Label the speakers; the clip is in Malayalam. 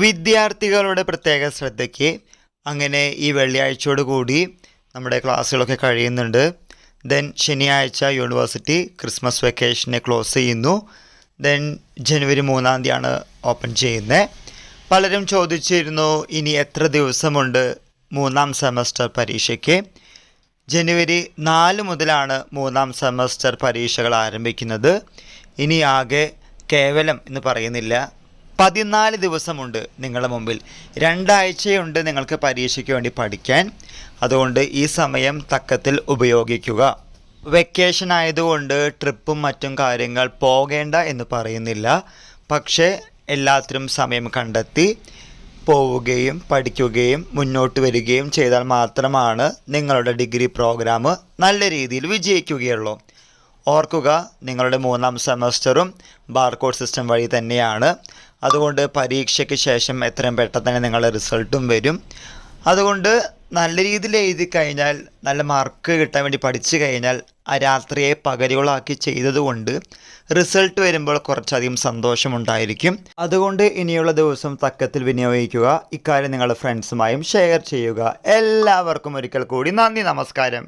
Speaker 1: വിദ്യാർത്ഥികളുടെ പ്രത്യേക ശ്രദ്ധയ്ക്ക് അങ്ങനെ ഈ വെള്ളിയാഴ്ചയോടുകൂടി നമ്മുടെ ക്ലാസ്സുകളൊക്കെ കഴിയുന്നുണ്ട്. ദെൻ ശനിയാഴ്ച യൂണിവേഴ്സിറ്റി ക്രിസ്മസ് വെക്കേഷനെ ക്ലോസ് ചെയ്യുന്നു. ദെൻ ജനുവരി 3-ാം തീയതിയാണ് ഓപ്പൺ ചെയ്യുന്നത്. പലരും ചോദിച്ചിരുന്നു, ഇനി എത്ര ദിവസമുണ്ട് 3-ാം സെമസ്റ്റർ പരീക്ഷയ്ക്ക്? ജനുവരി 4 മുതലാണ് 3-ാം സെമസ്റ്റർ പരീക്ഷകൾ ആരംഭിക്കുന്നത്. ഇനി ആകെ കേവലം എന്ന് പറയുന്നില്ല, 14 ദിവസമുണ്ട് നിങ്ങളുടെ മുമ്പിൽ. 2 ആഴ്ചയുണ്ട് നിങ്ങൾക്ക് പരീക്ഷയ്ക്ക് വേണ്ടി പഠിക്കാൻ. അതുകൊണ്ട് ഈ സമയം തക്കത്തിൽ ഉപയോഗിക്കുക. വെക്കേഷൻ ആയതുകൊണ്ട് ട്രിപ്പും മറ്റും കാര്യങ്ങൾ പോകേണ്ട എന്ന് പറയുന്നില്ല. പക്ഷേ എല്ലാത്തിനും സമയം കണ്ടെത്തി പോവുകയും പഠിക്കുകയും മുന്നോട്ട് വരികയും ചെയ്താൽ മാത്രമാണ് നിങ്ങളുടെ ഡിഗ്രി പ്രോഗ്രാം നല്ല രീതിയിൽ വിജയിക്കുകയുള്ളൂ. ഓർക്കുക, നിങ്ങളുടെ 3-ാം സെമസ്റ്ററും ബാർകോഡ് സിസ്റ്റം വഴി തന്നെയാണ്. അതുകൊണ്ട് പരീക്ഷയ്ക്ക് ശേഷം എത്രയും പെട്ടെന്ന് തന്നെ നിങ്ങളുടെ റിസൾട്ടും വരും. അതുകൊണ്ട് നല്ല രീതിയിൽ എഴുതി കഴിഞ്ഞാൽ, നല്ല മാർക്ക് കിട്ടാൻ വേണ്ടി പഠിച്ചു കഴിഞ്ഞാൽ, ആ രാത്രിയെ പകലുകളാക്കി ചെയ്തതുകൊണ്ട് റിസൾട്ട് വരുമ്പോൾ കുറച്ചധികം സന്തോഷമുണ്ടായിരിക്കും. അതുകൊണ്ട് ഇനിയുള്ള ദിവസം തക്കത്തിൽ വിനിയോഗിക്കുക. ഇക്കാര്യം നിങ്ങളുടെ ഫ്രണ്ട്സുമായും ഷെയർ ചെയ്യുക. എല്ലാവർക്കും ഒരിക്കൽ കൂടി നന്ദി, നമസ്കാരം.